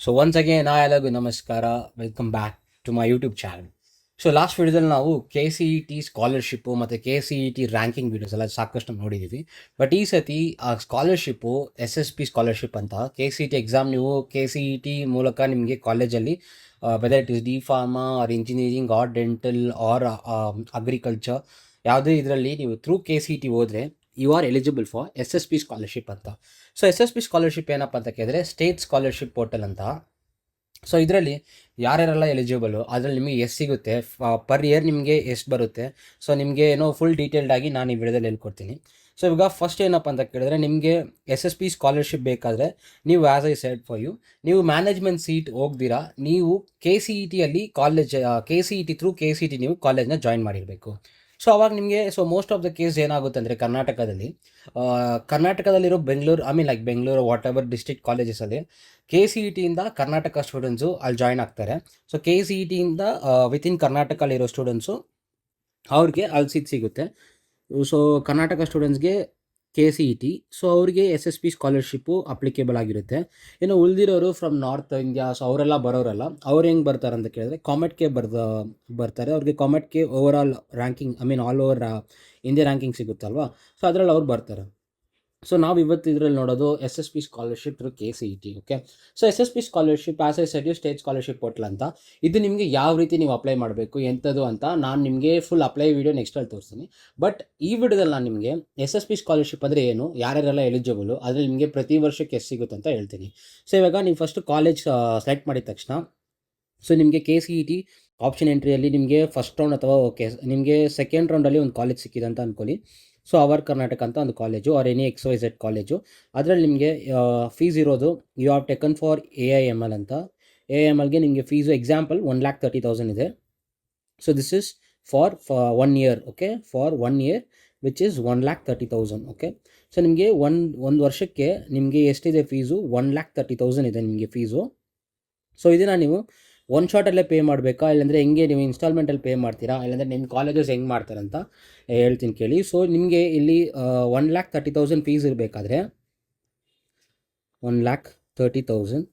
So once again ಎಲ್ಲರಿಗೂ ನಮಸ್ಕಾರ, welcome back to my YouTube channel. So last ವಿಡಿಯೋದಲ್ಲಿ ನಾವು KCET ಸ್ಕಾಲರ್ಶಿಪ್ಪು ಮತ್ತು KCET ರ್ಯಾಂಕಿಂಗ್ ವೀಡಿಯೋಸ್ ಎಲ್ಲ ಸಾಕಷ್ಟು ನೋಡಿದ್ದೀವಿ. ಬಟ್ ಈ ಸತಿ ಆ ಸ್ಕಾಲರ್ಶಿಪ್ಪು SSP ಸ್ಕಾಲರ್ಶಿಪ್ ಅಂತ KCET ಎಕ್ಸಾಮ್ ನೀವು KCET ಮೂಲಕ ನಿಮಗೆ ಕಾಲೇಜಲ್ಲಿ whether it is D pharma or engineering or dental or agriculture, ಯಾವುದೇ ಇದರಲ್ಲಿ ನೀವು ಥ್ರೂ KCET ಹೋದರೆ you are eligible for SSP scholarship ಅಂತ. ಸೊ SSP ಸ್ಕಾಲರ್ಶಿಪ್ ಏನಪ್ಪ ಅಂತ ಕೇಳಿದ್ರೆ ಸ್ಟೇಟ್ ಸ್ಕಾಲರ್ಶಿಪ್ ಪೋರ್ಟಲ್ ಅಂತ. ಸೊ ಇದರಲ್ಲಿ ಯಾರ್ಯಾರೆಲ್ಲ ಎಲಿಜಿಬಲು, ಅದರಲ್ಲಿ ನಿಮಗೆ ಎಷ್ಟು ಸಿಗುತ್ತೆ, ಪರ್ ಇಯರ್ ನಿಮಗೆ ಎಷ್ಟು ಬರುತ್ತೆ, ಸೊ ನಿಮಗೆ ಏನೋ ಫುಲ್ ಡೀಟೇಲ್ಡಾಗಿ ನಾನು ಈ ವಿಡಿಯೋದಲ್ಲಿ ಹೇಳ್ಕೊಡ್ತೀನಿ. ಸೊ ಇವಾಗ ಫಸ್ಟ್ ಏನಪ್ಪ ಅಂತ ಕೇಳಿದ್ರೆ ನಿಮಗೆ SSP ಸ್ಕಾಲರ್ಶಿಪ್ ಬೇಕಾದರೆ ನೀವು as I said for you, ನೀವು ಮ್ಯಾನೇಜ್ಮೆಂಟ್ ಸೀಟ್ ಹೋಗ್ದಿರಾ ನೀವು KCETಯಲ್ಲಿ ಕಾಲೇಜ್ KCET ಥ್ರೂ KCET ನೀವು ಕಾಲೇಜ್ನ ಜಾಯಿನ್ ಮಾಡಿರಬೇಕು. ಸೊ ಅವಾಗ ನಿಮಗೆ ಮೋಸ್ಟ್ ಆಫ್ ದ ಕೇಸ್ ಏನಾಗುತ್ತೆ ಅಂದರೆ ಕರ್ನಾಟಕದಲ್ಲಿರೋ ಬೆಂಗಳೂರು ವಾಟ್ ಎವರ್ ಡಿಸ್ಟ್ರಿಕ್ಟ್ ಕಾಲೇಜಸಲ್ಲಿ KCETಯಿಂದ ಕರ್ನಾಟಕ ಸ್ಟೂಡೆಂಟ್ಸು ಅಲ್ಲಿ ಜಾಯ್ನ್ ಆಗ್ತಾರೆ. ಸೊ KCETಯಿಂದ ವಿತಿನ್ ಕರ್ನಾಟಕಲ್ಲಿರೋ ಸ್ಟೂಡೆಂಟ್ಸು ಅವ್ರಿಗೆ ಅಲ್ಲಿ ಸೀಟ್ ಸಿಗುತ್ತೆ. ಸೊ ಕರ್ನಾಟಕ ಸ್ಟೂಡೆಂಟ್ಸ್ಗೆ KCET, ಸೊ ಅವ್ರಿಗೆ SSP ಸ್ಕಾಲರ್ಶಿಪ್ಪು ಅಪ್ಲಿಕೇಬಲ್ ಆಗಿರುತ್ತೆ. ಇನ್ನು ಉಳಿದಿರೋರು ಫ್ರಮ್ ನಾರ್ತ್ ಇಂಡಿಯಾ, ಸೊ ಅವರೆಲ್ಲ ಬರೋರಲ್ಲ, ಅವ್ರು ಹೆಂಗೆ ಬರ್ತಾರೆ ಅಂತ ಕೇಳಿದ್ರೆ ಕಾಮೆಟ್ಗೆ ಬರ್ತಾರೆ. ಅವ್ರಿಗೆ ಕಾಮೆಟ್ಗೆ overall ranking all over India ranking ಸಿಗುತ್ತಲ್ವಾ, ಸೊ ಅದರಲ್ಲಿ ಅವ್ರು ಬರ್ತಾರೆ. ಸೊ ನಾವು ಇವತ್ತು ಇದರಲ್ಲಿ ನೋಡೋದು SSP scholarship through KCET. Okay, so SSP scholarship as I said you state scholarship portal ಅಂತ. ಇದು ನಿಮಗೆ ಯಾವ ರೀತಿ ನೀವು ಅಪ್ಲೈ ಮಾಡಬೇಕು ಎಂಥದ್ದು ಅಂತ ನಾನು ನಿಮಗೆ ಫುಲ್ ಅಪ್ಲೈ ವಿಡಿಯೋ ನೆಕ್ಸ್ಟಲ್ಲಿ ತೋರಿಸ್ತೀನಿ. ಬಟ್ ಈ ವಿಡಿಯೋದಲ್ಲಿ ನಾನು ನಿಮಗೆ SSP ಸ್ಕಾಲರ್ಶಿಪ್ ಅಂದರೆ ಏನು, ಯಾರ್ಯಾರೆಲ್ಲ ಎಲಿಜಿಬಲು, ಅದರಲ್ಲಿ ನಿಮಗೆ ಪ್ರತಿ ವರ್ಷಕ್ಕೆ ಎಷ್ಟು ಸಿಗುತ್ತೆ ಅಂತ ಹೇಳ್ತೀನಿ. ಸೊ ಇವಾಗ ನೀವು ಫಸ್ಟ್ ಕಾಲೇಜ್ ಸೆಲೆಕ್ಟ್ ಮಾಡಿದ ತಕ್ಷಣ ಸೊ ನಿಮಗೆ KCET ಆಪ್ಷನ್ ಎಂಟ್ರಿಯಲ್ಲಿ ನಿಮಗೆ ಫಸ್ಟ್ ರೌಂಡ್ ಅಥವಾ ನಿಮಗೆ ಸೆಕೆಂಡ್ ರೌಂಡಲ್ಲಿ ಒಂದು ಕಾಲೇಜ್ ಸಿಕ್ಕಿದೆ ಅಂತ ಅಂದ್ಕೊಳ್ಳಿ. ಸೊ ಅವರ್ ಕರ್ನಾಟಕ ಅಂತ ಒಂದು college or any XYZ college, ಅದರಲ್ಲಿ ನಿಮಗೆ ಫೀಸ್ ಇರೋದು you have taken for AIML ಅಂತ. AIMLಗೆ ನಿಮಗೆ ಫೀಸು ಎಕ್ಸಾಂಪಲ್ 1,30,000 ಇದೆ. So this is for 1 year. Okay, for 1 year which is 1,30,000. Okay, so ನಿಮಗೆ ಒಂದು ವರ್ಷಕ್ಕೆ ನಿಮಗೆ ಎಷ್ಟಿದೆ ಫೀಸು, 1,30,000 ಇದೆ ನಿಮಗೆ ಫೀಸು. ಸೊ ಇದನ್ನು ನೀವು ಒನ್ ಶಾಟಲ್ಲೇ ಪೇ ಮಾಡಬೇಕಾ, ಇಲ್ಲಾಂದರೆ ಹೆಂಗೆ ನೀವು ಇನ್ಸ್ಟಾಲ್ಮೆಂಟಲ್ಲಿ ಪೇ ಮಾಡ್ತೀರಾ, ಇಲ್ಲಾಂದರೆ ನಿಮ್ಮ ಕಾಲೇಜಸ್ ಹೆಂಗೆ ಮಾಡ್ತಾರೆ ಅಂತ ಹೇಳ್ತೀನಿ ಕೇಳಿ. ಸೊ ನಿಮಗೆ ಇಲ್ಲಿ 1,30,000 ಫೀಸ್ ಇರಬೇಕಾದ್ರೆ 1,30,000.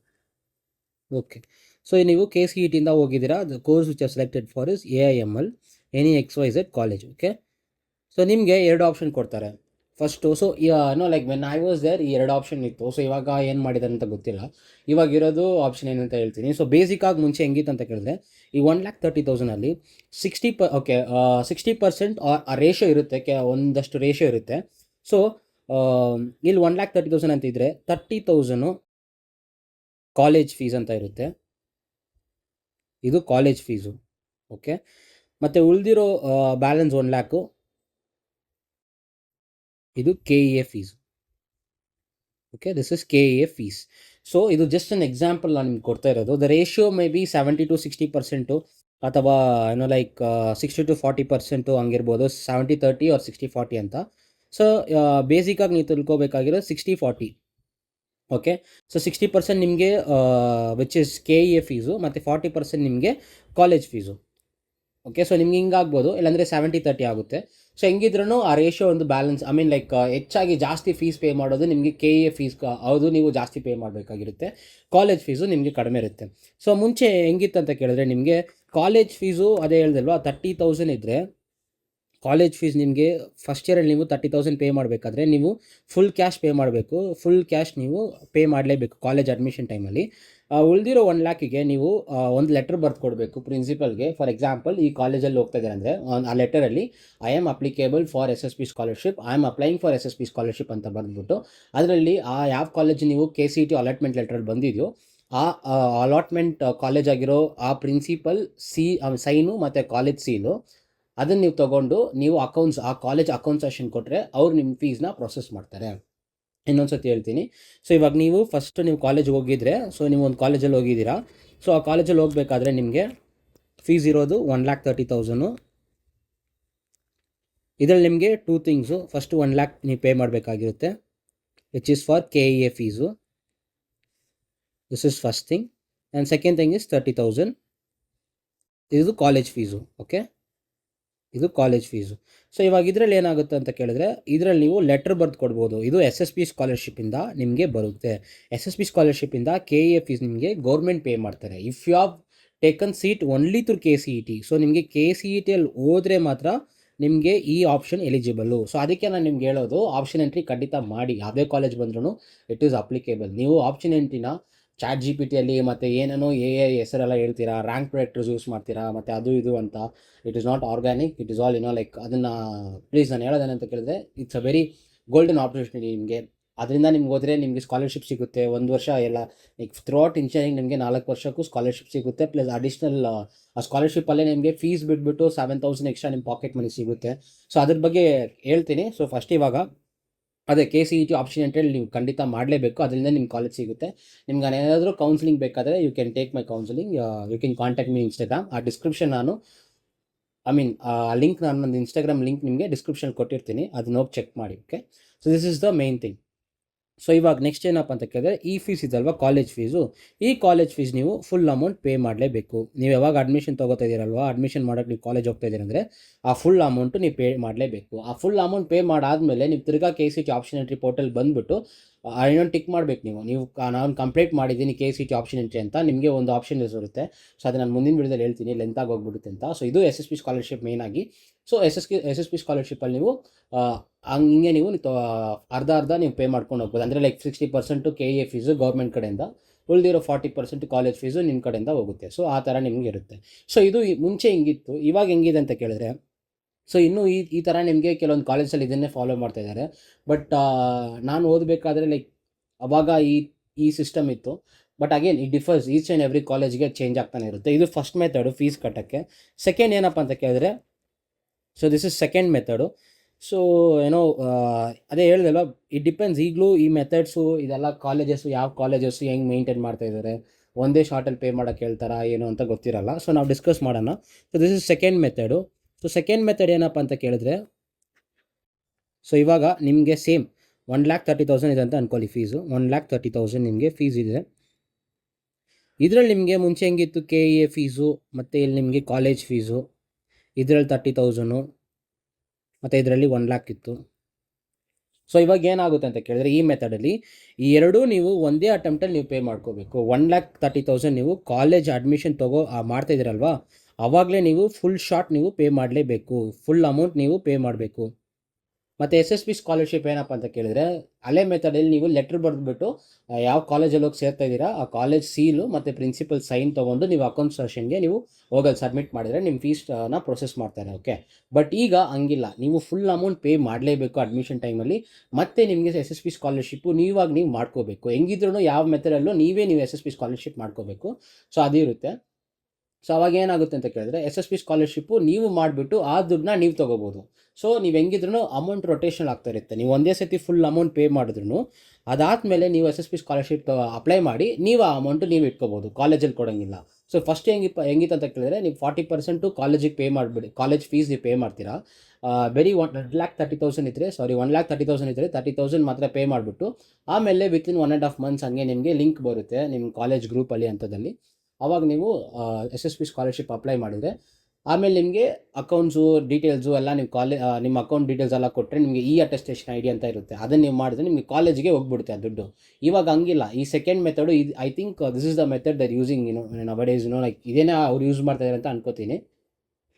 ಓಕೆ, ಸೊ ನೀವು KCETಯಿಂದ ಹೋಗಿದ್ದೀರಾ, the course which are selected for is AIML any XYZ college. Okay, so ನಿಮಗೆ 2 ಆಪ್ಷನ್ ಕೊಡ್ತಾರೆ. First so like when I was there ಈ 2 ಆಪ್ಷನ್ ಇತ್ತು. ಸೊ ಇವಾಗ ಏನು ಮಾಡಿದ್ದಾರೆ ಅಂತ ಗೊತ್ತಿಲ್ಲ. ಇವಾಗ ಇರೋದು ಆಪ್ಷನ್ ಏನಂತ ಹೇಳ್ತೀನಿ. ಸೊ ಬೇಸಿಕ್ಕಾಗಿ ಮುಂಚೆ ಹೆಂಗಿತ್ತು ಅಂತ ಕೇಳಿದ್ರೆ ಈ 1,30,000ಅಲ್ಲಿ 60% ಆ ರೇಷಿಯೋ ಇರುತ್ತೆ, ಒಂದಷ್ಟು ರೇಷಿಯೋ ಇರುತ್ತೆ. ಸೊ ಇಲ್ಲಿ 1,30,000 ಅಂತ ಇದ್ದರೆ 30,000 ಕಾಲೇಜ್ ಫೀಸ್ ಅಂತ ಇರುತ್ತೆ, ಇದು ಕಾಲೇಜ್ ಫೀಸು. ಓಕೆ, ಮತ್ತು ಉಳಿದಿರೋ ಬ್ಯಾಲೆನ್ಸ್ 1,00,000 ಇದು KEA fees. Okay, this is KEA fees. So ಇದು ಜಸ್ಟ್ ಅನ್ ಎಕ್ಸಾಂಪಲ್ ನಾನು ನಿಮ್ಗೆ ಕೊಡ್ತಾ ಇರೋದು. The ratio may be 70 to 60% ಅಥವಾ ಲೈಕ್ 60 to 40% ಹಂಗಿರ್ಬೋದು, 70-30 ಆರ್ 60-40 ಅಂತ. ಸೊ ಬೇಸಿಕ್ಕಾಗಿ ನೀವು ತಿಳ್ಕೊಬೇಕಾಗಿರೋ 60-40. ಓಕೆ, ಸೊ 60% ನಿಮಗೆ ವಿಚ್ ಇಸ್ KEA ಫೀಸು ಮತ್ತು 40% ನಿಮಗೆ ಕಾಲೇಜ್ ಫೀಸು. ಓಕೆ, ಸೊ ನಿಮ್ಗೆ ಹಿಂಗಾಗ್ಬೋದು, ಇಲ್ಲಾಂದರೆ 70-30 ಆಗುತ್ತೆ. ಸೊ ಹೆಂಗಿದ್ರೂ ಆ ರೇಷಿಯೋ ಒಂದು ಬ್ಯಾಲೆನ್ಸ್ ಲೈಕ್ ಹೆಚ್ಚಾಗಿ ಜಾಸ್ತಿ ಫೀಸ್ ಪೇ ಮಾಡೋದು ನಿಮಗೆ KEA ಫೀಸ್, ಹೌದು ನೀವು ಜಾಸ್ತಿ ಪೇ ಮಾಡಬೇಕಾಗಿರುತ್ತೆ. ಕಾಲೇಜ್ ಫೀಸು ನಿಮಗೆ ಕಡಿಮೆ ಇರುತ್ತೆ. ಸೊ ಮುಂಚೆ ಹೆಂಗಿತ್ತು ಅಂತ ಕೇಳಿದ್ರೆ ನಿಮಗೆ ಕಾಲೇಜ್ ಫೀಸು ಅದೇ ಹೇಳ್ದಲ್ವಾ, 30,000 ಇದ್ದರೆ ಕಾಲೇಜ್ ಫೀಸ್ ನಿಮಗೆ ಫಸ್ಟ್ ಇಯರಲ್ಲಿ ನೀವು 30,000 ಪೇ ಮಾಡಬೇಕಾದ್ರೆ ನೀವು ಫುಲ್ ಕ್ಯಾಶ್ ಪೇ ಮಾಡಬೇಕು. ಫುಲ್ ಕ್ಯಾಶ್ ನೀವು ಪೇ ಮಾಡಲೇಬೇಕು ಕಾಲೇಜ್ ಅಡ್ಮಿಷನ್ ಟೈಮಲ್ಲಿ. ಉಳಿದಿರೋ 1,00,000ಗೆ ನೀವು ಒಂದು ಲೆಟರ್ ಬರೆದು ಕೊಡಬೇಕು ಪ್ರಿನ್ಸಿಪಲ್ಗೆ. ಫಾರ್ ಎಕ್ಸಾಂಪಲ್ ಈ ಕಾಲೇಜಲ್ಲಿ ಹೋಗ್ತಾ ಇದ್ದಾರೆ ಅಂದರೆ ಆ ಲೆಟರಲ್ಲಿ I am applicable for SSP scholarship, I am applying for SSP scholarship ಅಂತ ಬರೆದ್ಬಿಟ್ಟು ಅದರಲ್ಲಿ ಯಾವ ಕಾಲೇಜ್ ನೀವು KCET ಅಲಾಟ್ಮೆಂಟ್ ಲೆಟ್ರಲ್ಲಿ ಬಂದಿದೆಯೋ ಆ ಅಲಾಟ್ಮೆಂಟ್ ಕಾಲೇಜ್ ಆಗಿರೋ ಆ ಪ್ರಿನ್ಸಿಪಲ್ ಸೈನು ಮತ್ತು ಕಾಲೇಜ್ ಸೀಲು ಅದನ್ನು ನೀವು ತೊಗೊಂಡು ನೀವು ಆ ಕಾಲೇಜ್ ಅಕೌಂಟ್ ಸೆಷನ್ ಕೊಟ್ಟರೆ ಅವ್ರು ನಿಮ್ಮ ಫೀಸ್ನ ಪ್ರೊಸೆಸ್ ಮಾಡ್ತಾರೆ. ಇನ್ನೊಂದು ಸತಿ ಹೇಳ್ತೀನಿ. ಸೊ ಇವಾಗ ನೀವು ಫಸ್ಟ್ ನೀವು ಕಾಲೇಜ್ಗೆ ಹೋಗಿದ್ರೆ, ಸೊ ನೀವು ಒಂದು ಕಾಲೇಜಲ್ಲಿ ಹೋಗಿದ್ದೀರಾ, ಸೊ ಆ ಕಾಲೇಜಲ್ಲಿ ಹೋಗಬೇಕಾದ್ರೆ ನಿಮಗೆ ಫೀಸ್ ಇರೋದು 1,30,000. ಇದರಲ್ಲಿ ನಿಮಗೆ 2 ಥಿಂಗ್ಸು. ಫಸ್ಟು 1,00,000 ನೀವು ಪೇ ಮಾಡಬೇಕಾಗಿರುತ್ತೆ which is for KEA fees, this is first thing. And second thing is 30,000, ಇದು ಕಾಲೇಜ್ ಫೀಸು. ಓಕೆ, ಇದು ಕಾಲೇಜ್ ಫೀಸು. ಸೊ ಇವಾಗ ಇದರಲ್ಲಿ ಏನಾಗುತ್ತೆ ಅಂತ ಕೇಳಿದ್ರೆ, ಇದರಲ್ಲಿ ನೀವು ಲೆಟ್ರ್ ಬರೆದು ಕೊಡ್ಬೋದು. ಇದು ಎಸ್ ಎಸ್ ಪಿ ಸ್ಕಾಲರ್ಶಿಪ್ಪಿಂದ ನಿಮಗೆ ಬರುತ್ತೆ. ಎಸ್ ಎಸ್ ಪಿ ಸ್ಕಾಲರ್ಶಿಪ್ಪಿಂದ ಕೆ ಎ ಫೀಸ್ ನಿಮಗೆ ಗೌರ್ಮೆಂಟ್ ಪೇ ಮಾಡ್ತಾರೆ. If you have taken seat only through K C E T. So ನಿಮಗೆ ಕೆ ಸಿ ಇ ಟಿಯಲ್ಲಿ ಹೋದರೆ ಮಾತ್ರ ನಿಮಗೆ ಈ ಆಪ್ಷನ್ ಎಲಿಜಿಬಲ್ಲು. ಸೊ ಅದಕ್ಕೆ ನಾನು ನಿಮ್ಗೆ ಹೇಳೋದು, ಆಪ್ಷನ್ ಎಂಟ್ರಿ ಖಂಡಿತ ಮಾಡಿ. ಯಾವುದೇ ಕಾಲೇಜ್ ಬಂದ್ರೂ ಇಟ್ ಈಸ್ ಅಪ್ಲಿಕೇಬಲ್. ನೀವು ಆಪ್ಷನ್ ಎಂಟ್ರಿನ ಚಾಟ್ ಜಿ ಪಿ ಟಿಯಲ್ಲಿ ಮತ್ತು ಏನೇನೋ ಹೆಸರೆಲ್ಲ ಹೇಳ್ತೀರಾ, ರ್ಯಾಂಕ್ ಪ್ರೊಡಕ್ಟರ್ಸ್ ಯೂಸ್ ಮಾಡ್ತೀರಾ, ಮತ್ತು ಅದು ಇದು ಅಂತ. It is not organic, it is all like ಅದನ್ನು ಪ್ಲೀಸ್ ನಾನು ಹೇಳೋದೇನಂತ ಕೇಳಿದ್ರೆ, it's a very golden opportunity ನಿಮಗೆ. ಅದರಿಂದ ನಿಮ್ಗೆ ಹೋದರೆ ನಿಮಗೆ ಸ್ಕಾಲರ್ಶಿಪ್ ಸಿಗುತ್ತೆ. 1 ವರ್ಷ ಎಲ್ಲ ಲೈಕ್ ಥ್ರೂ ಔಟ್ ಇಂಜಿನಿಯರಿಂಗ್ ನಿಮಗೆ 4 ವರ್ಷಕ್ಕೂ ಸ್ಕಾಲರ್ಶಿಪ್ ಸಿಗುತ್ತೆ. ಪ್ಲಸ್ ಅಡಿಷ್ನಲ್ ಆ ಸ್ಕಾಲರ್ಶಿಪ್ಪಲ್ಲೇ ನಿಮಗೆ ಫೀಸ್ ಬಿಟ್ಬಿಟ್ಟು 7,000 ಎಕ್ಸ್ಟ್ರಾ ನಿಮ್ಮ ಪಾಕೆಟ್ ಮನಿ ಸಿಗುತ್ತೆ. ಸೊ ಅದ್ರ ಬಗ್ಗೆ ಹೇಳ್ತೀನಿ. ಸೊ ಫಸ್ಟ್ ಇವಾಗ ಅದೇ K C E T option ಅಂತೇಳಿ ನೀವು ಖಂಡಿತ ಮಾಡಲೇಬೇಕು. ಅದರಿಂದ ನಿಮ್ಮ ಕಾಲೇಜ್ ಸಿಗುತ್ತೆ. ನಿಮ್ಗೆ ಏನಾದರೂ ಕೌನ್ಸಿಲಿಂಗ್ ಬೇಕಾದರೆ you can take my counselling. You can contact me Instagram. ಆ ಡಿಸ್ಕ್ರಿಪ್ಷನ್ ನಾನು ಆ ಲಿಂಕ್ ನಾನು ನನ್ನ ಇನ್ಸ್ಟಾಗ್ರಾಮ್ ಲಿಂಕ್ ನಿಮಗೆ ಡಿಸ್ಕ್ರಿಪ್ಷನ್ ಕೊಟ್ಟಿರ್ತೀನಿ. ಅದನ್ನ ಹೋಗಿ ಚೆಕ್ ಮಾಡಿ. Okay, so this is the main thing. So ಇವಾಗ ನೆಕ್ಸ್ಟ್ ಏನಪ್ಪ ಅಂತ ಕೇಳಿದ್ರೆ, ಈ ಫೀಸ್ ಇದಲ್ವಾ ಕಾಲೇಜ್ ಫೀಸು. ಈ ಕಾಲೇಜ್ ಫೀಸ್ ನೀವು ಫುಲ್ ಅಮೌಂಟ್ ಪೇ ಮಾಡಲೇಬೇಕು. ನೀವು ಯಾವಾಗ ಅಡ್ಮಿಷನ್ ತೊಗೋತಾ ಇದ್ದೀರಲ್ವಾ, ಅಡ್ಮಿಷನ್ ಮಾಡೋಕ್ಕೆ ನೀವು ಕಾಲೇಜ್ ಹೋಗ್ತಾ ಇದ್ದೀರಂದರೆ ಆ ಫುಲ್ ಅಮೌಂಟು ನೀವು ಪೇ ಮಾಡಲೇಬೇಕು. ಆ ಫುಲ್ ಅಮೌಂಟ್ ಪೇ ಮಾಡಾದಮೇಲೆ ನೀವು ತಿರ್ಗಾ K C T option entry portal ಬಂದುಬಿಟ್ಟು ಇನ್ನೊಂದು ಟಿಕ್ ಮಾಡಬೇಕು. ನೀವು ನಾನು ಕಂಪ್ಲೀಟ್ ಮಾಡಿದ್ದೀನಿ K C T option entry ಅಂತ ನಿಮಗೆ ಒಂದು ಆಪ್ಷನ್ ಇರುತ್ತೆ. ಸೊ ಅದು ನಾನು ಮುಂದಿನ ವಿಡಿಯೋದಲ್ಲಿ ಹೇಳ್ತೀನಿ, ಲೆಂತಾಗಿ ಹೋಗ್ಬಿಡುತ್ತೆ ಅಂತ. ಸೊ ಇದು S S P scholarship main ಆಗಿ. ಸೊ ಎಸ್ ಎಸ್ ಪಿ ಸ್ಕಾಲರ್ಶಿಪ್ಪಲ್ಲಿ ನೀವು ಹಂಗೆ ನೀವು ಅರ್ಧ ನೀವು ಪೇ ಮಾಡ್ಕೊಂಡು ಹೋಗ್ಬೋದು. ಅಂದರೆ ಲೈಕ್ 60% ಕೆ ಎ ಫೀಸು ಗೌರ್ಮೆಂಟ್ ಕಡೆಯಿಂದ, ಉಳಿದಿರೋ 40% ಕಾಲೇಜ್ ಫೀಸು ನಿಮ್ಮ ಕಡೆಯಿಂದ ಹೋಗುತ್ತೆ. ಸೊ ಆ ಥರ ನಿಮಗೆ ಇರುತ್ತೆ. ಸೊ ಇದು ಮುಂಚೆ ಹಿಂಗಿತ್ತು, ಇವಾಗ ಹೆಂಗಿದೆ ಅಂತ ಕೇಳಿದ್ರೆ, ಸೊ ಇನ್ನೂ ಈ ಥರ ನಿಮಗೆ ಕೆಲವೊಂದು ಕಾಲೇಜಲ್ಲಿ ಇದನ್ನೇ ಫಾಲೋ ಮಾಡ್ತಾ ಇದ್ದಾರೆ. ಬಟ್ ನಾನು ಓದಬೇಕಾದ್ರೆ ಲೈಕ್ ಅವಾಗ ಈ ಸಿಸ್ಟಮ್ ಇತ್ತು. But again it differs, each and every ಕಾಲೇಜ್ಗೆ ಚೇಂಜ್ ಆಗ್ತಾನೆ ಇರುತ್ತೆ. ಇದು ಫಸ್ಟ್ ಮೆಥಡು ಫೀಸ್ ಕಟ್ಟೋಕ್ಕೆ. ಸೆಕೆಂಡ್ ಏನಪ್ಪ ಅಂತ ಕೇಳಿದ್ರೆ, so this is second method. So ಏನೋ ಅದೇ ಹೇಳಿದಲ್ವ, ಇಟ್ ಡಿಪೆಂಡ್ಸ್. ಈಗಲೂ ಈ ಮೆಥಡ್ಸು ಇದೆಲ್ಲ ಕಾಲೇಜಸ್ಸು, ಯಾವ ಕಾಲೇಜಸ್ಸು ಹೆಂಗೆ ಮೇಂಟೈನ್ ಮಾಡ್ತಾ ಇದ್ದಾರೆ, ಒಂದೇ ಶಾರ್ಟಲ್ಲಿ ಪೇ ಮಾಡೋಕ್ಕೆ ಹೇಳ್ತಾರಾ ಏನು ಅಂತ ಗೊತ್ತಿರಲ್ಲ. ಸೊ ನಾವು ಡಿಸ್ಕಸ್ ಮಾಡೋಣ. So this is second method. So second method ಏನಪ್ಪ ಅಂತ ಕೇಳಿದ್ರೆ, ಸೊ ಇವಾಗ ನಿಮಗೆ ಸೇಮ್ 1,30,000 ಇದೆ ಅಂತ ಅಂದ್ಕೊಳ್ಳಿ ಫೀಸು. 1,30,000 ನಿಮಗೆ ಫೀಸ್ ಇದೆ. ಇದರಲ್ಲಿ ನಿಮಗೆ ಮುಂಚೆ ಹೆಂಗಿತ್ತು, ಕೆ ಇ ಎ ಫೀಸು ಮತ್ತು ಇಲ್ಲಿ ನಿಮಗೆ ಕಾಲೇಜ್ ಫೀಸು, ಇದರಲ್ಲಿ 30,000 ಮತ್ತು ಇದರಲ್ಲಿ 1,00,000 ಇತ್ತು. ಸೊ ಇವಾಗ ಏನಾಗುತ್ತೆ ಅಂತ ಕೇಳಿದ್ರೆ, ಈ ಮೆಥಡಲ್ಲಿ ಈ ಎರಡೂ ನೀವು ಒಂದೇ ಅಟೆಂಪ್ಟಲ್ಲಿ ನೀವು ಪೇ ಮಾಡ್ಕೋಬೇಕು. 1,30,000 ನೀವು ಕಾಲೇಜ್ ಅಡ್ಮಿಷನ್ ಮಾಡ್ತಾ ಇದ್ದೀರಲ್ವಾ, ಆವಾಗಲೇ ನೀವು ಫುಲ್ ಶಾರ್ಟ್ ನೀವು ಪೇ ಮಾಡಲೇಬೇಕು. ಫುಲ್ ಅಮೌಂಟ್ ನೀವು ಪೇ ಮಾಡಬೇಕು. ಮತ್ತು ಎಸ್ ಎಸ್ ಪಿ ಸ್ಕಾಲರ್ಶಿಪ್ ಏನಪ್ಪ ಅಂತ ಕೇಳಿದ್ರೆ, ಹಳೆ ಮೆಥಡಲ್ಲಿ ನೀವು ಲೆಟ್ರ್ ಬರೆದ್ಬಿಟ್ಟು ಯಾವ ಕಾಲೇಜಲ್ಲಿ ಹೋಗಿ ಸೇರ್ತಾ ಇದ್ದೀರಾ ಆ ಕಾಲೇಜ್ ಸೀಲು ಮತ್ತು ಪ್ರಿನ್ಸಿಪಲ್ ಸೈನ್ ತೊಗೊಂಡು ನೀವು ಅಕೌಂಟ್ ಸೆಷನ್ಗೆ ನೀವು ಹೋಗಲ್ಲಿ ಸಬ್ಮಿಟ್ ಮಾಡಿದರೆ ನಿಮ್ಮ ಫೀಸ್ನ ಪ್ರೊಸೆಸ್ ಮಾಡ್ತಾರೆ. ಓಕೆ, ಬಟ್ ಈಗ ಹಂಗಿಲ್ಲ. ನೀವು ಫುಲ್ ಅಮೌಂಟ್ ಪೇ ಮಾಡಲೇಬೇಕು ಅಡ್ಮಿಷನ್ ಟೈಮಲ್ಲಿ. ಮತ್ತು ನಿಮಗೆ ಎಸ್ ಎಸ್ ಪಿ ಸ್ಕಾಲರ್ಶಿಪ್ಪು ನೀವಾಗ ನೀವು ಮಾಡ್ಕೋಬೇಕು. ಹೆಂಗಿದ್ರೂ ಯಾವ ಮೆಥಡಲ್ಲೂ ನೀವು ಎಸ್ ಎಸ್ ಪಿ ಸ್ಕಾಲರ್ಶಿಪ್ ಮಾಡ್ಕೋಬೇಕು. ಸೊ ಅದಿರುತ್ತೆ. ಸೊ ಅವಾಗ ಏನಾಗುತ್ತೆ ಅಂತ ಕೇಳಿದ್ರೆ, ಎಸ್ ಎಸ್ ಪಿ ಸ್ಕಾಲರ್ಶಿಪ್ಪು ನೀವು ಮಾಡಿಬಿಟ್ಟು ಆ ದುಡ್ಡನ್ನ ನೀವು ತೊಗೋಬೋದು. ಸೊ ನೀವು ಹೆಂಗಿದ್ರೂ ಅಮೌಂಟ್ ರೊಟೇಷನ್ ಆಗ್ತಾ ಇರುತ್ತೆ. ನೀವು ಒಂದೇ ಸತಿ ಫುಲ್ ಅಮೌಂಟ್ ಪೇ ಮಾಡಿದ್ರು ಅದಾದಮೇಲೆ ನೀವು S S P scholarship apply ಮಾಡಿ ನೀವು ಆ ಅಮೌಂಟು ನೀವು ಇಟ್ಕೋಬೋದು, ಕಾಲೇಜಲ್ಲಿ ಕೊಡೋಂಗಿಲ್ಲ. ಸೊ ಫಸ್ಟ್ ಹೆಂಗಿತ್ತು ಅಂತ ಕೇಳಿದ್ರೆ, ನೀವು 40% ಕಾಲೇಜಿಗೆ ಪೇ ಮಾಡಿಬಿಡಿ, ಕಾಲೇಜ್ ಫೀಸ್ ನೀವು ಪೇ ಮಾಡ್ತೀರಾ. ಬರೀ 1,30,000 ಇದ್ದರೆ 1,30,000 ಇದ್ದರೆ 30,000 ಮಾತ್ರ ಪೇ ಮಾಡಿಬಿಟ್ಟು ಆಮೇಲೆ ವಿತಿನ್ 1.5 months ಹಂಗೆ ನಿಮಗೆ ಲಿಂಕ್ ಬರುತ್ತೆ ನಿಮ್ಮ ಕಾಲೇಜ್ ಗ್ರೂಪಲ್ಲಿ ಅಂಥದ್ದಲ್ಲಿ. ಆವಾಗ ನೀವು S S P scholarship apply ಮಾಡಿದರೆ ಆಮೇಲೆ ನಿಮಗೆ ಅಕೌಂಟ್ಸು ಡೀಟೇಲ್ಸು ಎಲ್ಲ ನೀವು ನಿಮ್ಮ ಅಕೌಂಟ್ ಡೀಟೇಲ್ಸ್ ಎಲ್ಲ ಕೊಟ್ಟರೆ ನಿಮಗೆ ಈ ಅಟೆಸ್ಟೇಷನ್ ಐ ಡಿ ಅಂತ ಇರುತ್ತೆ. ಅದನ್ನು ನೀವು ಮಾಡಿದ್ರೆ ನಿಮಗೆ ಕಾಲೇಜಿಗೆ ಹೋಗ್ಬಿಡುತ್ತೆ ಆ ದುಡ್ಡು. ಇವಾಗ ಹಂಗಿಲ್ಲ. ಈ ಸೆಕೆಂಡ್ ಮೆಥಡು ಇದು I think this is the method they're using nowadays like ಇದೇನೇ ಅವ್ರು ಯೂಸ್ ಮಾಡ್ತಾ ಇದ್ದಾರೆ ಅಂತ ಅನ್ಕೋತೀನಿ.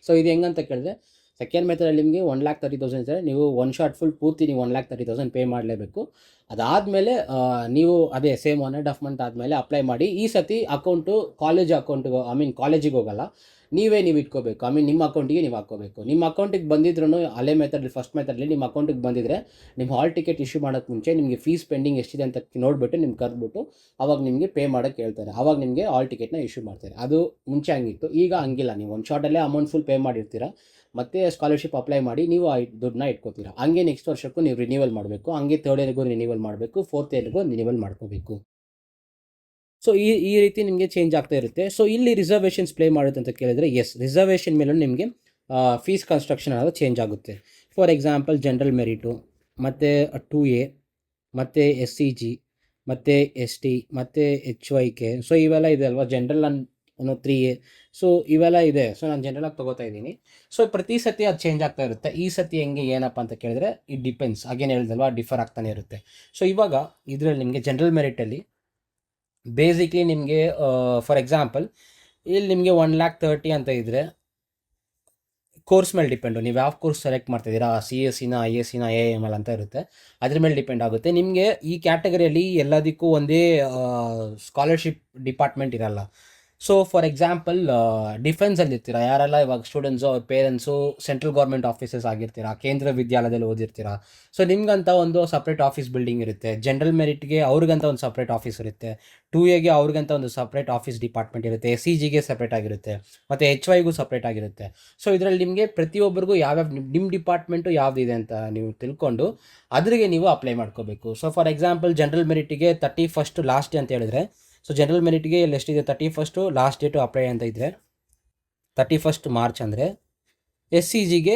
ಸೊ ಇದು ಹೆಂಗಂತ ಕೇಳಿದ್ರೆ, ಸೆಕೆಂಡ್ ಮೆಥಡಲ್ಲಿ ನಿಮಗೆ 1,30,000 ಇದ್ದರೆ ನೀವು ಒನ್ ಶಾರ್ಟ್ ಫುಲ್ ಪೂರ್ತಿ ನೀವು 1,30,000 ಪೇ ಮಾಡಲೇಬೇಕು. ಅದಾದಮೇಲೆ ನೀವು ಅದೇ ಸೇಮ್ 1.5 month ಆದಮೇಲೆ ಅಪ್ಲೈ ಮಾಡಿ. ಈ ಸತಿ ಅಕೌಂಟು ಕಾಲೇಜಿಗೆ ಹೋಗಲ್ಲ, ನೀವು ಇಟ್ಕೋಬೇಕು. ನಿಮ್ಮ ಅಕೌಂಟಿಗೆ ನೀವು ಹಾಕ್ಕೋಬೇಕು. ನಿಮ್ಮ ಅಕೌಂಟಿಗೆ ಬಂದಿದ್ರೂ ಹಳೆ ಮೆಥಡ್ ಫಸ್ಟ್ ಮೆಥಡಲ್ಲಿ ನಿಮ್ಮ ಅಕೌಂಟಿಗೆ ಬಂದಿದ್ದರೆ ನಿಮ್ಮ ಹಾಲ್ ಟಿಕೆಟ್ ಇಶ್ಯೂ ಮಾಡೋಕ್ಕೆ ಮುಂಚೆ ನಿಮಗೆ ಫೀಸ್ ಪೆಂಡಿಂಗ್ ಎಷ್ಟಿದೆ ಅಂತ ನೋಡಿಬಿಟ್ಟು ನಿಮ್ಗೆ ಕರೆದ್ಬಿಟ್ಟು ಅವಾಗ ನಿಮಗೆ ಪೇ ಮಾಡೋಕ್ಕೆ ಹೇಳ್ತಾರೆ. ಆವಾಗ ನಿಮಗೆ ಹಾಲ್ ಟಿಕೆಟ್ನ ಇಶ್ಯೂ ಮಾಡ್ತಾರೆ. ಅದು ಮುಂಚೆ ಹಂಗಿತ್ತು. ಈಗ ಹಂಗಿಲ್ಲ. ನೀವು ಒಂದು ಶಾರ್ಟಲ್ಲೇ ಅಮೌಂಟ್ ಫುಲ್ ಪೇ ಮಾಡಿರ್ತೀರ, ಮತ್ತು ಸ್ಕಾಲರ್ಶಿಪ್ ಅಪ್ಲೈ ಮಾಡಿ ನೀವು ಆ ದುಡ್ಡನ್ನ ಇಟ್ಕೋತೀರ. ಹಂಗೆ ನೆಕ್ಸ್ಟ್ ವರ್ಷಕ್ಕೂ ನೀವು ರಿನ್ಯೂವಲ್ ಮಾಡಬೇಕು. ಹಂಗೆ 3rd ಇಯರ್ಗೂ ರಿನ್ಯೂವಲ್ ಮಾಡಬೇಕು, 4th ಇಯರ್ಗೂ ರಿನ್ಯೂವಲ್ ಮಾಡ್ಕೋಬೇಕು. ಸೊ ಈ ರೀತಿ ನಿಮಗೆ ಚೇಂಜ್ ಆಗ್ತಾ ಇರುತ್ತೆ. ಸೊ ಇಲ್ಲಿ ರಿಸರ್ವೇಷನ್ಸ್ ಪ್ಲೇ ಮಾಡುತ್ತೆ ಅಂತ ಕೇಳಿದರೆ, ಎಸ್, ರಿಸರ್ವೇಷನ್ ಮೇಲೂ ನಿಮಗೆ ಫೀಸ್ ಕನ್ಸ್ಟ್ರಕ್ಷನ್ ಅನ್ನೋದು ಚೇಂಜ್ ಆಗುತ್ತೆ. ಫಾರ್ ಎಕ್ಸಾಂಪಲ್ ಜನರಲ್ ಮೆರಿಟು ಮತ್ತು 2A ಮತ್ತು SCG ಮತ್ತು ST ಮತ್ತು HYK. ಸೊ ಇವೆಲ್ಲ ಇದೆ ಅಲ್ವಾ, ಜನರಲ್ 3A. ಸೊ ಇವೆಲ್ಲ ಇದೆ. ಸೊ ನಾನು ಜನರಲಾಗಿ ತೊಗೋತಾ ಇದ್ದೀನಿ. ಸೊ ಪ್ರತಿ ಸತಿ ಅದು ಚೇಂಜ್ ಆಗ್ತಾ ಇರುತ್ತೆ. ಈ ಸತಿ ಹೆಂಗೆ ಏನಪ್ಪ ಅಂತ ಕೇಳಿದ್ರೆ ಇಟ್ ಡಿಪೆಂಡ್ಸ್, ಅಗೇನ್ ಹೇಳಿದಲ್ವಾ, ಡಿಫರ್ ಆಗ್ತಾನೆ ಇರುತ್ತೆ. ಸೊ ಇವಾಗ ಇದರಲ್ಲಿ ನಿಮಗೆ ಜನರಲ್ ಮೆರಿಟಲ್ಲಿ ಬೇಸಿಕ್ಲಿ ನಿಮಗೆ ಫಾರ್ ಎಕ್ಸಾಂಪಲ್ ಇಲ್ಲಿ ನಿಮಗೆ 1,30,000 ಅಂತ ಇದ್ದರೆ ಕೋರ್ಸ್ ಮೇಲೆ ಡಿಪೆಂಡು, ನೀವು ಯಾವ ಕೋರ್ಸ್ ಸೆಲೆಕ್ಟ್ ಮಾಡ್ತಿದ್ದೀರಾ, CSEನ, ISEನ, AIML ಅಂತ ಇರುತ್ತೆ, ಅದ್ರ ಮೇಲೆ ಡಿಪೆಂಡ್ ಆಗುತ್ತೆ. ನಿಮಗೆ ಈ ಕ್ಯಾಟಗರಿಯಲ್ಲಿ ಎಲ್ಲದಕ್ಕೂ ಒಂದೇ ಸ್ಕಾಲರ್ಶಿಪ್ ಡಿಪಾರ್ಟ್ಮೆಂಟ್ ಇರಲ್ಲ. ಸೊ ಫಾರ್ ಎಕ್ಸಾಂಪಲ್ ಡಿಫೆನ್ಸಲ್ಲಿ ಇರ್ತೀರಾ ಯಾರೆಲ್ಲ, ಇವಾಗ ಸ್ಟೂಡೆಂಟ್ಸು ಅವ್ರ ಪೇರೆಂಟ್ಸು ಸೆಂಟ್ರಲ್ ಗೌರ್ಮೆಂಟ್ ಆಫೀಸಸ್ ಆಗಿರ್ತೀರಾ, ಕೇಂದ್ರ ವಿದ್ಯಾಲಯದಲ್ಲಿ ಓದಿರ್ತೀರಾ. ಸೊ ನಿಮ್ಗಂತ ಒಂದು ಸಪ್ರೇಟ್ ಆಫೀಸ್ ಬಿಲ್ಡಿಂಗ್ ಇರುತ್ತೆ. ಜನರಲ್ ಮೆರಿಟ್ಗೆ ಅವ್ರಿಗಂತ ಒಂದು ಸಪ್ರೇಟ್ ಆಫೀಸ್ ಇರುತ್ತೆ. 2Aಗೆ ಅವ್ರಿಗಂತ ಒಂದು ಸಪ್ರೇಟ್ ಆಫೀಸ್ ಡಿಪಾರ್ಟ್ಮೆಂಟ್ ಇರುತ್ತೆ. SEGಗೆ ಸಪ್ರೇಟ್ ಆಗಿರುತ್ತೆ, ಮತ್ತು HYಗೂ ಸಪ್ರೇಟ್ ಆಗಿರುತ್ತೆ. ಸೊ ಇದರಲ್ಲಿ ನಿಮಗೆ ಪ್ರತಿಯೊಬ್ಬರಿಗೂ ಯಾವ್ಯಾವ ನಿಮ್ಮ ಡಿಪಾರ್ಟ್ಮೆಂಟು ಯಾವುದಿದೆ ಅಂತ ನೀವು ತಿಳ್ಕೊಂಡು ಅದ್ರಿಗೆ ನೀವು ಅಪ್ಲೈ ಮಾಡ್ಕೋಬೇಕು. ಸೊ ಫಾರ್ ಎಕ್ಸಾಂಪಲ್ ಜನರಲ್ ಮೆರಿಟಿಗೆ 31st ಲಾಸ್ಟ್ ಡೇ ಅಂತ ಹೇಳಿದ್ರೆ, ಸೊ ಜನರಲ್ ಮೆರಿಟ್ಗೆ ಇಲ್ಲಿ ಎಷ್ಟಿದೆ, 31st ಲಾಸ್ಟ್ ಡೇಟು ಅಪ್ಲೈ ಅಂತ ಇದ್ದರೆ 31st ಮಾರ್ಚ್ ಅಂದರೆ, SEGಗೆ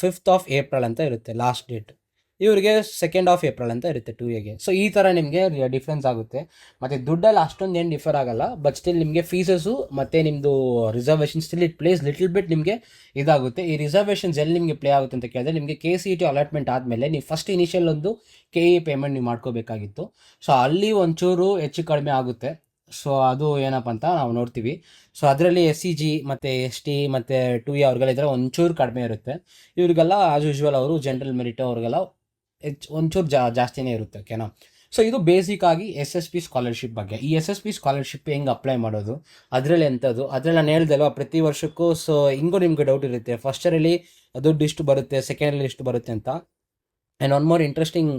5th ಏಪ್ರಿಲ್ ಅಂತ ಇರುತ್ತೆ ಲಾಸ್ಟ್ ಡೇಟ್, ಇವರಿಗೆ 2nd ಏಪ್ರಿಲ್ ಅಂತ ಇರುತ್ತೆ 2Aಗೆ. ಸೊ ಈ ಥರ ನಿಮಗೆ ಡಿಫ್ರೆನ್ಸ್ ಆಗುತ್ತೆ. ಮತ್ತು ದುಡ್ಡಲ್ಲಿ ಅಷ್ಟೊಂದು ಏನು ಡಿಫರ್ ಆಗಲ್ಲ, ಬಟ್ ಸ್ಟಿಲ್ ನಿಮಗೆ ಫೀಸಸ್ಸು ಮತ್ತು ನಿಮ್ಮದು reservation still it place little bit ನಿಮಗೆ ಇದಾಗುತ್ತೆ. ಈ ರಿಸರ್ವೇಷನ್ಸ್ ಎಲ್ಲಿ ನಿಮಗೆ ಪ್ಲೇ ಆಗುತ್ತೆ ಅಂತ ಕೇಳಿದ್ರೆ, ನಿಮಗೆ KCET ಅಲಾಟ್ಮೆಂಟ್ ಆದಮೇಲೆ ನೀವು ಫಸ್ಟ್ ಇನಿಷಿಯಲ್ ಒಂದು KE ಪೇಮೆಂಟ್ ನೀವು ಮಾಡ್ಕೋಬೇಕಾಗಿತ್ತು. ಸೊ ಅಲ್ಲಿ ಒಂಚೂರು ಹೆಚ್ಚು ಕಡಿಮೆ ಆಗುತ್ತೆ. ಸೊ ಅದು ಏನಪ್ಪ ಅಂತ ನಾವು ನೋಡ್ತೀವಿ. ಸೊ ಅದರಲ್ಲಿ SEG ಮತ್ತು ST ಮತ್ತು 2A ಅವ್ರಿಗೆಲ್ಲ ಇದ್ದರೆ ಒಂಚೂರು ಕಡಿಮೆ ಇರುತ್ತೆ. ಇವ್ರಿಗೆಲ್ಲ ಆಸ್ ಯೂಶ್ವಲ್ ಅವರು ಜನರಲ್ ಮೆರಿಟ್ ಅವ್ರಿಗೆಲ್ಲ ಒಂಚೂರು ಜಾಸ್ತಿನೇ ಇರುತ್ತೆ, ಓಕೆನಾ. ಸೊ ಇದು ಬೇಸಿಕ್ ಆಗಿ SSP ಸ್ಕಾಲರ್ಶಿಪ್ ಬಗ್ಗೆ. ಈ SSP ಸ್ಕಾಲರ್ಶಿಪ್ ಹೆಂಗೆ ಅಪ್ಲೈ ಮಾಡೋದು, ಅದರಲ್ಲಿ ಎಂಥದ್ದು, ಅದರಲ್ಲಿ ನಾನು ಹೇಳ್ದಲ್ವ ಪ್ರತಿ ವರ್ಷಕ್ಕೂ. ಸೊ ಹಿಂಗೂ ನಿಮ್ಗೆ ಡೌಟ್ ಇರುತ್ತೆ, ಫಸ್ಟ್ ಇಯರಲ್ಲಿ ದುಡ್ಡು ಇಷ್ಟು ಬರುತ್ತೆ, ಸೆಕೆಂಡ್ ಇಯರಲ್ಲಿ ಇಷ್ಟು ಬರುತ್ತೆ ಅಂತ. ಆ್ಯಂಡ್ ಒನ್ ಮೋರ್ ಇಂಟ್ರೆಸ್ಟಿಂಗ್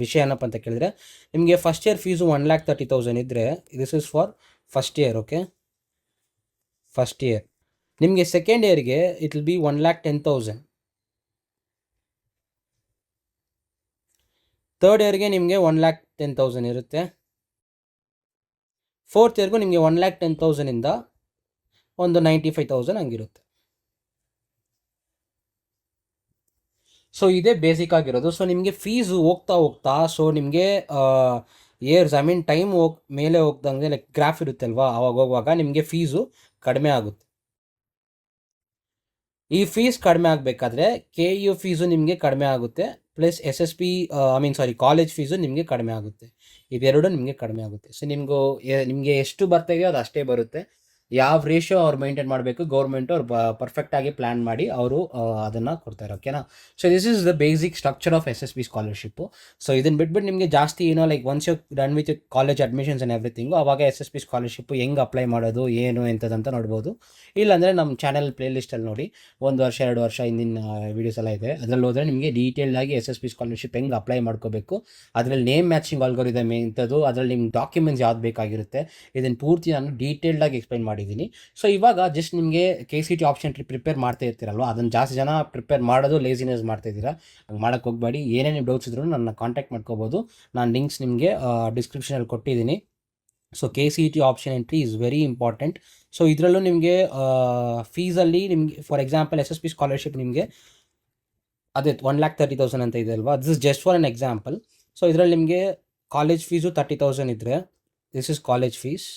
ವಿಷಯ ಏನಪ್ಪ ಅಂತ ಕೇಳಿದ್ರೆ, ನಿಮಗೆ ಫಸ್ಟ್ ಇಯರ್ ಫೀಸು 1,30,000 ಇದ್ದರೆ this is for first year, okay, first year. ನಿಮಗೆ ಸೆಕೆಂಡ್ ಇಯರ್ಗೆ ಇಟ್ ವಿಲ್ ಬಿ 1,10,000. ಥರ್ಡ್ ಇಯರ್ಗೆ ನಿಮಗೆ 1,10,000 ಇರುತ್ತೆ. ಫೋರ್ತ್ ಇಯರ್ಗೂ ನಿಮಗೆ 1,10,000ಇಂದ ಒಂದು 95,000 ಹಂಗಿರುತ್ತೆ. ಸೊ ಇದೇ ಬೇಸಿಕ್ ಆಗಿರೋದು. ಸೊ ನಿಮಗೆ ಫೀಸು ಹೋಗ್ತಾ ಹೋಗ್ತಾ, ಸೊ ನಿಮಗೆ ಇಯರ್ಸ್ ಟೈಮ್ ಮೇಲೆ ಹೋಗ್ದಂಗೆ ಲೈಕ್ ಗ್ರಾಫ್ ಇರುತ್ತೆ ಅಲ್ವಾ, ಅವಾಗ ಹೋಗುವಾಗ ನಿಮಗೆ ಫೀಸು ಕಡಿಮೆ ಆಗುತ್ತೆ. ಈ ಫೀಸ್ ಕಡಿಮೆ ಆಗಬೇಕಾದ್ರೆ KU ಫೀಸು ನಿಮಗೆ ಕಡಿಮೆ ಆಗುತ್ತೆ, ಪ್ಲಸ್ SSP ಕಾಲೇಜ್ ಫೀಸು ನಿಮಗೆ ಕಡಿಮೆ ಆಗುತ್ತೆ. ಇದೆರಡು ನಿಮಗೆ ಕಡಿಮೆ ಆಗುತ್ತೆ. ಸೊ ನಿಮಗೆ ಎಷ್ಟು ಬರ್ತಾ ಇದೆಯೋ ಅದು ಅಷ್ಟೇ ಬರುತ್ತೆ. ಯಾವ ರೇಷಿಯೋ ಅವ್ರು ಮೇಂಟೈನ್ ಮಾಡಬೇಕು, ಗೌರ್ಮೆಂಟು ಅವ್ರು ಪರ್ಫೆಕ್ಟಾಗಿ ಪ್ಲ್ಯಾನ್ ಮಾಡಿ ಅವರು ಅದನ್ನು ಕೊಡ್ತಾರೆ, ಓಕೆನಾ. So this is the basic structure of SSP scholarship. So ಇದನ್ನು ಬಿಟ್ಬಿಟ್ಟು ನಿಮಗೆ ಜಾಸ್ತಿ like once you done with college admissions and everything, ಅವಾಗ SSP ಸ್ಕಾಲರ್ಶಿಪ್ಪು ಹೆಂಗೆ ಅಪ್ಲೈ ಮಾಡೋದು ಏನು ಎಂಥದ್ದಂತ ನೋಡ್ಬೋದು. ಇಲ್ಲಾಂದರೆ ನಮ್ಮ ಚಾನಲ್ ಪ್ಲೇಲಿಸ್ಟಲ್ಲಿ ನೋಡಿ, 1 ವರ್ಷ 2 ವರ್ಷ ಹಿಂದಿನ ವೀಡಿಯೋಸ್ ಎಲ್ಲ ಇದೆ, ಅದರಲ್ಲಿ ಹೋದರೆ ನಿಮಗೆ ಡೀಟೇಲ್ಡಾಗಿ SSP ಸ್ಕಾಲರ್ಶಿಪ್ ಹೆಂಗೆ ಅಪ್ಲೈ ಮಾಡ್ಕೋಬೇಕು, ಅದರಲ್ಲಿ ನೇಮ್ ಮ್ಯಾಚಿಂಗ್ ಆಲ್ಗೋರಿದಮ್ ಇಂಥದ್ದು, ಅದರಲ್ಲಿ ನಿಮ್ಮ ಡಾಕ್ಯುಮೆಂಟ್ಸ್ ಯಾವ್ದು ಬೇಕಾಗಿರುತ್ತೆ, ಇದನ್ನು ಪೂರ್ತಿ ನಾನು ಡೀಟೇಲ್ಡಾಗಿ ಎಕ್ಸ್ಪ್ಲೈನ್ ಮಾಡಿದ್ದೀನಿ. ಸೊ ಇವಾಗ ಜಸ್ಟ್ ನಿಮಗೆ KCET ಆಪ್ಷನ್ ಪ್ರಿಪೇರ್ ಮಾಡ್ತಾ ಇರ್ತೀರಲ್ವ, ಅದನ್ನು ಜಾಸ್ತಿ ಜನ ಪ್ರಿಪೇರ್ ಮಾಡೋದು ಲೇಸಿನೆಸ್ ಮಾಡ್ತಾಯಿದ್ದೀರಾ. ಹಂಗೆ ಮಾಡೋಕ್ಕೆ ಹೋಗಬೇಡಿ. ಏನೇನು ಡೌಟ್ಸ್ ಇದ್ರೂ ನನ್ನ ಕಾಂಟ್ಯಾಕ್ಟ್ ಮಾಡ್ಕೋಬೋದು. ನಾನು ಲಿಂಕ್ಸ್ ನಿಮಗೆ ಡಿಸ್ಕ್ರಿಪ್ಷನಲ್ಲಿ ಕೊಟ್ಟಿದ್ದೀನಿ. So KCET option entry is very important. So ಇದರಲ್ಲೂ ನಿಮಗೆ ಫೀಸಲ್ಲಿ ನಿಮಗೆ ಫಾರ್ ಎಕ್ಸಾಂಪಲ್ SSP ಸ್ಕಾಲರ್ಶಿಪ್ ನಿಮಗೆ ಅದೇ 1,30,000 ಅಂತ ಇದೆ ಅಲ್ವಾ, this is just for an example. So ಇದರಲ್ಲಿ ನಿಮಗೆ ಕಾಲೇಜ್ ಫೀಸು 30,000 ಇದ್ದರೆ, this is college fees.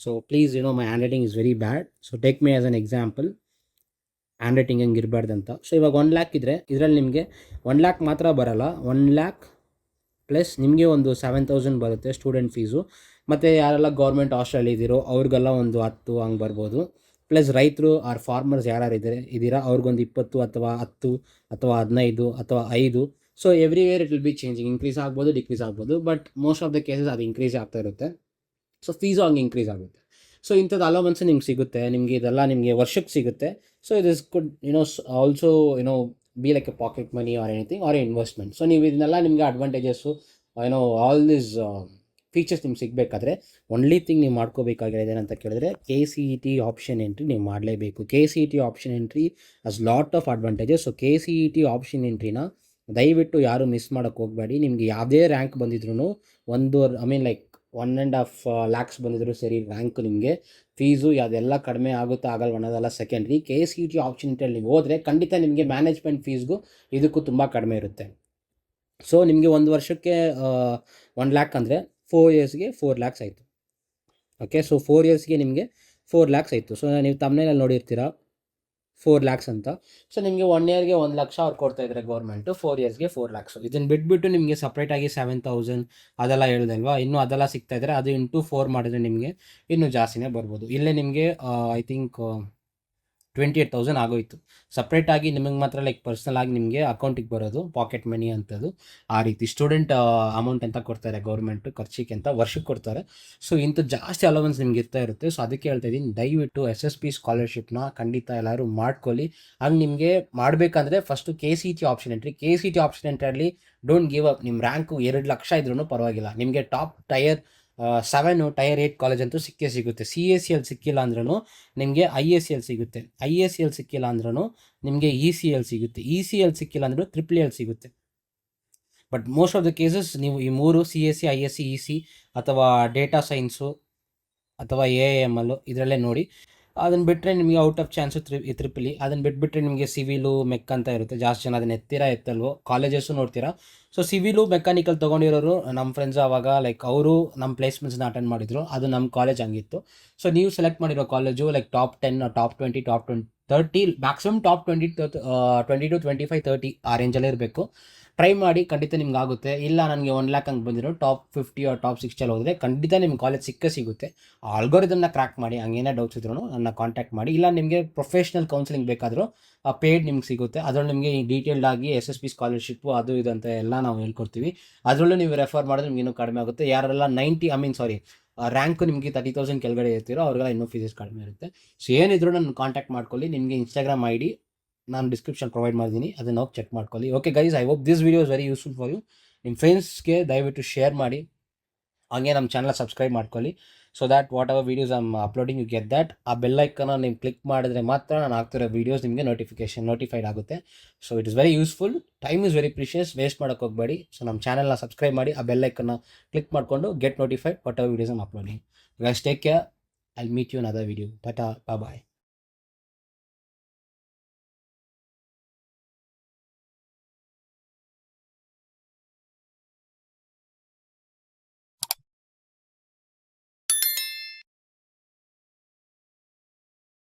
So please my hand writing is very bad, so take me as an example. Hand writing ಹಂಗೆ ಇರಬಾರ್ದಂತ. So ಇವಾಗ 1 lakh ಇದ್ದರೆ ಇದರಲ್ಲಿ ನಿಮಗೆ 1 lakh ಮಾತ್ರ ಬರೋಲ್ಲ, 1 lakh ಪ್ಲಸ್ ನಿಮಗೆ ಒಂದು 7,000 ಬರುತ್ತೆ ಸ್ಟೂಡೆಂಟ್ ಫೀಸು. ಮತ್ತು ಯಾರೆಲ್ಲ ಗೌರ್ಮೆಂಟ್ ಹಾಸ್ಟೆಲ್ ಇದ್ದೀರೋ ಅವ್ರಿಗೆಲ್ಲ ಒಂದು 10 ಹಂಗೆ ಬರ್ಬೋದು. ಪ್ಲಸ್ ರೈತರು ಆರ್ ಫಾರ್ಮರ್ಸ್ ಯಾರು ಇದ್ದೀರಾ ಅವ್ರಿಗೊಂದು 20 ಅಥವಾ 10 ಅಥವಾ 15 ಅಥವಾ 5. So every year it will B changing, increase ಆಗ್ಬೋದು, ಡಿಕ್ರೀಸ್ ಆಗ್ಬೋದು, but most of the cases ಅದು ಇನ್ಕ್ರೀಸ್ ಆಗ್ತಾ ಇರುತ್ತೆ. ಸೊ ಫೀಸು ಹಂಗೆ ಇನ್ಕ್ರೀಸ್ ಆಗುತ್ತೆ. ಸೊ ಇಂಥದ್ದು ಅಲೋವೆನ್ಸ್ ನಿಮ್ಗೆ ಸಿಗುತ್ತೆ, ನಿಮಗೆ ಇದೆಲ್ಲ ನಿಮಗೆ ವರ್ಷಕ್ಕೆ ಸಿಗುತ್ತೆ. So it is good also be like A pocket money or anything R investment. So ನೀವು ಇದನ್ನೆಲ್ಲ ನಿಮಗೆ ಅಡ್ವಾಂಟೇಜಸ್ಸು ಆಲ್ ದಿಸ್ ಫೀಚರ್ಸ್ ನಿಮ್ಗೆ ಸಿಗಬೇಕಾದ್ರೆ ಒನ್ಲಿ ಥಿಂಗ್ ನೀವು ಮಾಡ್ಕೋಬೇಕಾಗಿರೋದು ಏನಂತ ಕೇಳಿದ್ರೆ KCET ಆಪ್ಷನ್ ಎಂಟ್ರಿ ನೀವು ಮಾಡಲೇಬೇಕು. KCET option entry has lot of advantages. So KCET option ಎಂಟ್ರಿನ ದಯವಿಟ್ಟು ಯಾರು ಮಿಸ್ ಮಾಡೋಕ್ಕೆ ಹೋಗಬೇಡಿ. ನಿಮಗೆ ಯಾವುದೇ ರ್ಯಾಂಕ್ ಬಂದಿದ್ರು, 1.5 lakhs ಬಂದಿದ್ರು ಸರಿ ರ್ಯಾಂಕ್, ನಿಮಗೆ ಫೀಸು ಅದೆಲ್ಲ ಕಡಿಮೆ ಆಗುತ್ತಾ ಆಗಲ್ಲ ಅನ್ನೋದೆಲ್ಲ ಸೆಕೆಂಡ್ರಿ. KCET ಆಪ್ಷನ್ ಎಂಟ್ರಿಯಲ್ಲಿ ನೀವು ಹೋದರೆ ಖಂಡಿತ ನಿಮಗೆ ಮ್ಯಾನೇಜ್ಮೆಂಟ್ ಫೀಸ್ಗೂ ಇದಕ್ಕೂ ತುಂಬ ಕಡಿಮೆ ಇರುತ್ತೆ. ಸೊ ನಿಮಗೆ 1 ವರ್ಷಕ್ಕೆ 1 lakh ಅಂದರೆ 4 yearsಗೆ 4 lakhs ಆಯಿತು. ಓಕೆ. ಸೊ 4 ಇಯರ್ಸ್ಗೆ ನಿಮಗೆ 4 ಲ್ಯಾಕ್ಸ್ ಆಯಿತು. ಸೊ ನೀವು ತಮ್ಮನೇಲಿ ನೋಡಿರ್ತೀರಾ 4 ಲ್ಯಾಕ್ಸ್ ಅಂತ. ಸೊ ನಿಮಗೆ 1 ಇಯರ್ಗೆ 1 ಲಕ್ಷ ಅವ್ರು ಕೊಡ್ತಾ ಇದ್ದಾರೆ ಗೌರ್ಮೆಂಟು, 4 ಇಯರ್ಸ್ಗೆ 4 ಲ್ಯಾಕ್ಸು. ಇದನ್ನು ಬಿಟ್ಬಿಟ್ಟು ನಿಮಗೆ ಸಪ್ರೇಟಾಗಿ 7,000 ಅದೆಲ್ಲ ಹೇಳ್ದಲ್ವಾ, ಇನ್ನೂ ಅದೆಲ್ಲ ಸಿಗ್ತಾ ಇದ್ದಾರೆ. ಅದು ಇಂಟು 4 ಮಾಡಿದ್ರೆ ನಿಮಗೆ ಇನ್ನೂ ಜಾಸ್ತಿನೇ ಬರ್ಬೋದು. ಇಲ್ಲೇ ನಿಮಗೆ ಐ ಥಿಂಕ್ 28,000 ಆಗೋಯ್ತು. ಸಪ್ರೇಟಾಗಿ ನಿಮಗೆ ಮಾತ್ರ ಲೈಕ್ ಪರ್ಸ್ನಲ್ ಆಗಿ ನಿಮಗೆ ಅಕೌಂಟಿಗೆ ಬರೋದು ಪಾಕೆಟ್ ಮನಿ ಅಂಥದ್ದು. ಆ ರೀತಿ ಸ್ಟೂಡೆಂಟ್ ಅಮೌಂಟ್ ಅಂತ ಕೊಡ್ತಾರೆ ಗೌರ್ಮೆಂಟು ಖರ್ಚಿಗೆ ಅಂತ ವರ್ಷಕ್ಕೆ ಕೊಡ್ತಾರೆ. ಸೊ ಇಂಥ ಜಾಸ್ತಿ ಅಲವೆನ್ಸ್ ನಿಮ್ಗೆ ಇರ್ತಾ ಇರುತ್ತೆ. ಸೊ ಅದಕ್ಕೆ ಹೇಳ್ತಾ ಇದ್ದೀನಿ, ದಯವಿಟ್ಟು SSP ಸ್ಕಾಲರ್ಶಿಪ್ನ ಖಂಡಿತ ಎಲ್ಲರೂ ಮಾಡ್ಕೊಳ್ಳಿ. ಆಗ ನಿಮಗೆ ಮಾಡಬೇಕಂದ್ರೆ first KCET option entry. KCET option ಎಂಟ್ರಿಯಲ್ಲಿ ಡೋಂಟ್ ಗಿವ್ ಅಪ್. ನಿಮ್ಮ ರ್ಯಾಂಕು 2 ಲಕ್ಷ ಇದ್ರೂ ಪರವಾಗಿಲ್ಲ, ನಿಮಗೆ ಟಾಪ್ ಟೈರ್ 7 ಟೈರ್ 8 ಕಾಲೇಜ್ ಅಂತೂ ಸಿಕ್ಕೇ ಸಿಗುತ್ತೆ. CACL ಸಿಕ್ಕಿಲ್ಲ ಅಂದ್ರೂ ನಿಮಗೆ IACL ಸಿಗುತ್ತೆ. IACL ಸಿಕ್ಕಿಲ್ಲ ಅಂದ್ರೂ ನಿಮಗೆ ECL ಸಿಗುತ್ತೆ. ECL ಸಿಕ್ಕಿಲ್ಲ ಅಂದ್ರೂ EEL ಸಿಗುತ್ತೆ. But most of the cases ನೀವು ಈ 3 CSC, ISC, EC ಅಥವಾ ಡೇಟಾ ಸೈನ್ಸು ಅಥವಾ AIML ಇದರಲ್ಲೇ ನೋಡಿ. ಅದನ್ನು ಬಿಟ್ಟರೆ ನಿಮಗೆ ಔಟ್ ಆಫ್ ಚಾನ್ಸು EEE. ಅದನ್ನು ಬಿಟ್ಬಿಟ್ರೆ ನಿಮಗೆ ಸಿವಿಲು ಮೆಕ್ ಅಂತ ಇರುತ್ತೆ. ಜಾಸ್ತಿ ಜನ ಅದನ್ನು ಎತ್ತಲ್ವೋ, ಕಾಲೇಜಸ್ಸು ನೋಡ್ತೀರಾ. ಸೊ ಸಿವಿಲು ಮೆಕ್ಯಾನಿಕಲ್ ತೊಗೊಂಡಿರೋರು ನಮ್ಮ ಫ್ರೆಂಡ್ಸ್ ಆವಾಗ ಲೈಕ್ ಅವರು ನಮ್ಮ ಪ್ಲೇಸ್ಮೆಂಟ್ಸ್ನ ಅಟೆಂಡ್ ಮಾಡಿದ್ರು. ಅದು ನಮ್ಮ ಕಾಲೇಜ್ ಹಂಗಿತ್ತು. ಸೊ ನೀವು ಸೆಲೆಕ್ಟ್ ಮಾಡಿರೋ college like top 10, top 20, top 30, maximum top 20 to 25, 30 ಆ ರೇಂಜಲ್ಲೇ ಇರಬೇಕು. ಟ್ರೈ ಮಾಡಿ, ಖಂಡಿತ ನಿಮ್ಗೆ ಆಗುತ್ತೆ. ಇಲ್ಲ ನನಗೆ 1 ಲ್ಯಾಕ್ ಹಂಗೆ ಬಂದಿರೋ ಟಾಪ್ 50 ಟಾಪ್ 60 ಹೋದರೆ ಖಂಡಿತ ನಿಮ್ಮ ಕಾಲೇಜ್ ಸಿಗುತ್ತೆ. ಆಲ್ಗೋರಿದಮ್ನ ಕ್ರ್ಯಾಕ್ ಮಾಡಿ, ಹಂಗೇನೇ ಡೌಟ್ಸ್ ಇದ್ರೂ ನನ್ನ ಕಾಂಟ್ಯಾಕ್ಟ್ ಮಾಡಿ. ಇಲ್ಲ ನಿಮಗೆ ಪ್ರೊಫೆಷ್ನಲ್ ಕೌನ್ಸಿಲಿಂಗ್ ಬೇಕಾದರೂ ಪೇಯ್ಡ್ ನಿಮ್ಗೆ ಸಿಗುತ್ತೆ. ಅದರಲ್ಲಿ ನಿಮಗೆ ಡೀಟೇಲ್ಡ್ ಆಗಿ SSP ಸ್ಕಾಲರ್ಶಿಪ್ಪು ಅದು ಇದು ಅಂತ ಎಲ್ಲ ನಾವು ಹೇಳ್ಕೊಡ್ತೀವಿ. ಅದರಲ್ಲೂ ನೀವು ರೆಫರ್ ಮಾಡಿದ್ರೆ ನಿಮ್ಗೆ ಇನ್ನೂ ಕಡಿಮೆ ಆಗುತ್ತೆ. ಯಾರೆಲ್ಲ ರ್ಯಾಂಕು ನಿಮಗೆ 30,000 ಕೆಳಗಡೆ ಇರ್ತೀರೋ ಅವ್ರಿಗೆಲ್ಲ ಇನ್ನೂ ಫೀಸಸ್ ಕಡಿಮೆ ಇರುತ್ತೆ. ಸೊ ಏನಿದ್ರು ನನ್ನ ಕಾಂಟ್ಯಾಕ್ಟ್ ಮಾಡ್ಕೊಳ್ಳಿ. ನಿಮಗೆ Instagram ID ನಾನು ಡಿಸ್ಕ್ರಿಪ್ಷನ್ ಪ್ರೊವೈಡ್ ಮಾಡಿದ್ದೀನಿ, ಅದನ್ನು ಹೋಗಿ ಚೆಕ್ ಮಾಡ್ಕೊಳ್ಳಿ. Okay guys, I hope this video is very useful for you. ನಿಮ್ಮ ಫ್ರೆಂಡ್ಸ್ಗೆ ದಯವಿಟ್ಟು ಶೇರ್ ಮಾಡಿ. ಹಾಗೆ ನಮ್ಮ ಚಾನಲ್ ಸಬ್ಸ್ಕ್ರೈಬ್ ಮಾಡ್ಕೊಳ್ಳಿ. So that whatever videos I am uploading you get that. ಆ ಬೆಲ್ಲೈಕನ್ನ ನೀವು ಕ್ಲಿಕ್ ಮಾಡಿದ್ರೆ ಮಾತ್ರ ನಾನು ಆಗ್ತಿರೋ ವೀಡಿಯೋಸ್ ನಿಮಗೆ ನೋಟಿಫೈಡ್ ಆಗುತ್ತೆ. So it is very useful. Time is very precious, waste ಮಾಡೋಕ್ಕೆ ಹೋಗಬೇಡಿ. ಸೊ ನಮ್ಮ ಚಾನಲ್ನ ಸಬ್ಸ್ಕ್ರೈಬ್ ಮಾಡಿ, ಆ ಬೆಲ್ಲೈಕನ್ನ ಕ್ಲಿಕ್ ಮಾಡಿಕೊಂಡು get notified whatever videos I am uploading. Guys take care. I will meet you in other video. Tata, bye.